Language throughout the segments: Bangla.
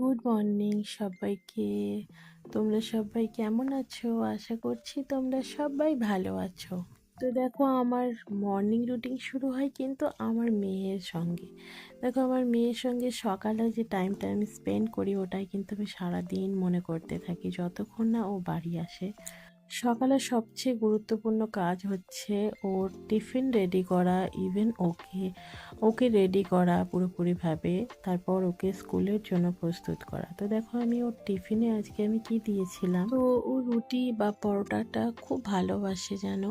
গুড মর্নিং সবাইকে। তোমরা সবাই কেমন আছো? আশা করছি তোমরা সবাই ভালো আছো। তো দেখো, আমার মর্নিং রুটিন শুরু হয় কিন্তু আমার মেয়ের সঙ্গে। দেখো, আমার মেয়ের সঙ্গে সকালে যে টাইমটা আমি স্পেন্ড করি ওটাই কিন্তু আমি সারাদিন মনে করতে থাকি যতক্ষণ না ও বাড়ি আসে। সকালে সবচেয়ে গুরুত্বপূর্ণ কাজ হচ্ছে ওর টিফিন রেডি করা, ইভেন ওকে ওকে রেডি করা পুরোপুরিভাবে, তারপর ওকে স্কুলের জন্য প্রস্তুত করা। তো দেখো, আমি ওর টিফিনে আজকে আমি কি দিয়েছিলাম, তো ও রুটি বা পরোটাটা খুব ভালোবাসে যেন,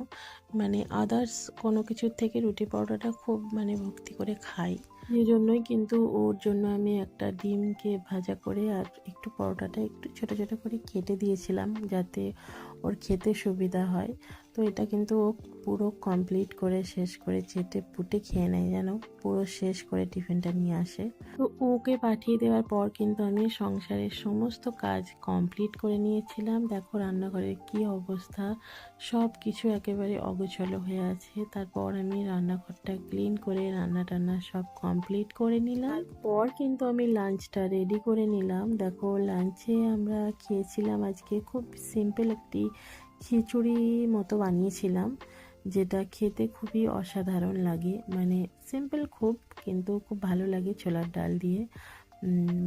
মানে আদার্স কোনো কিছুর থেকে রুটি পরোটাটা খুব মানে ভক্তি করে খাই। এই জন্যই কিন্তু ওর জন্য আমি একটা ডিমকে ভাজা করে আর একটু পরোটাটা একটু ছোট ছোট করে কেটে দিয়েছিলাম যাতে ওর খেতে সুবিধা হয়। তো এটা কিন্তু ও পুরো কমপ্লিট করে শেষ করে চেটে পুটে খেয়ে নেয়, যেন পুরো শেষ করে টিফিনটা নিয়ে আসে। তো ওকে পাঠিয়ে দেওয়ার পর কিন্তু আমি সংসারের সমস্ত কাজ কমপ্লিট করে নিয়েছিলাম। দেখো রান্নাঘরের কি অবস্থা, সব কিছু একেবারে অগোছালো হয়ে আছে। তারপর আমি রান্নাঘরটা ক্লিন করে রান্না টান্না সব কমপ্লিট করে নিলাম। তারপর কিন্তু আমি লাঞ্চটা রেডি করে নিলাম। দেখো, লাঞ্চে আমরা খেয়েছিলাম আজকে খুব সিম্পল একটি খিচুড়ি মতো বানিয়েছিলাম, যেটা খেতে খুবই অসাধারণ লাগে। মানে সিম্পল খুব, কিন্তু খুব ভালো লাগে ছোলার ডাল দিয়ে।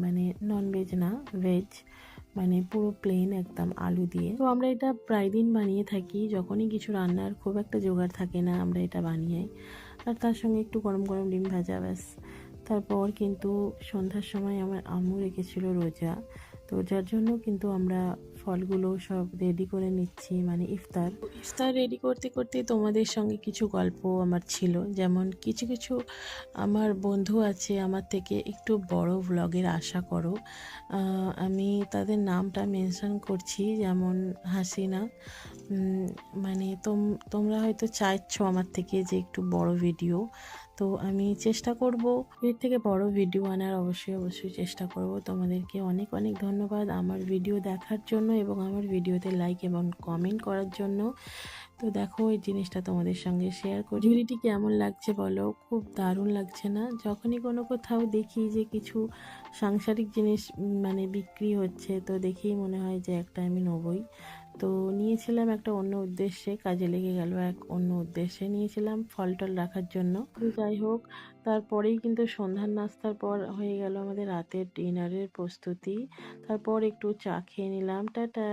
মানে নন ভেজ না, ভেজ, মানে পুরো প্লেন একদম আলু দিয়ে। তো আমরা এটা প্রায় দিন বানিয়ে থাকি, যখনই কিছু রান্নার খুব একটা জোগাড় থাকে না আমরা এটা বানিয়ে। আর তার সঙ্গে একটু গরম গরম ডিম ভাজা, ব্যাস। তারপর কিন্তু সন্ধ্যার সময় আমার আম্মু রেখেছিল রোজা, তো যার জন্য কিন্তু আমরা ফলগুলো সব রেডি করে নিচ্ছি, মানে ইফতার ইফতার রেডি করতে করতে তোমাদের সঙ্গে কিছু গল্প আমার ছিল। যেমন কিছু কিছু আমার বন্ধু আছে আমার থেকে একটু বড় ব্লগের আশা করো। আমি তাদের নামটা মেনশন করছি, যেমন হাসিনা। মানে তোমরা হয়তো চাইছো আমার থেকে যে একটু বড় ভিডিও, তো আমি চেষ্টা করব এর থেকে বড় ভিডিও আনার, অবশ্যই অবশ্যই চেষ্টা করব। তোমাদেরকে অনেক অনেক ধন্যবাদ আমার ভিডিও দেখার জন্য এবং আমার ভিডিওতে লাইক এবং কমেন্ট করার জন্য। তো দেখো, এই জিনিসটা তোমাদের সঙ্গে শেয়ার করি। ঝুড়িটি কেমন লাগছে বলো? খুব দারুণ লাগছে না? যখনই কোনো কোথাও দেখি যে কিছু সাংসারিক জিনিস মানে বিক্রি হচ্ছে, তো দেখেই মনে হয় যে একটা আমি নেবই। তো নিয়েছিলাম একটা অন্য উদ্দেশ্যে, কাজে লেগে গেল। এক অন্য উদ্দেশ্যে নিয়েছিলাম ফল টল রাখার জন্য। তো যাই হোক, তারপরেই কিন্তু সন্ধ্যার নাস্তার পর হয়ে গেল আমাদের রাতের ডিনারের প্রস্তুতি। তারপর একটু চা খেয়ে নিলাম। টাটা।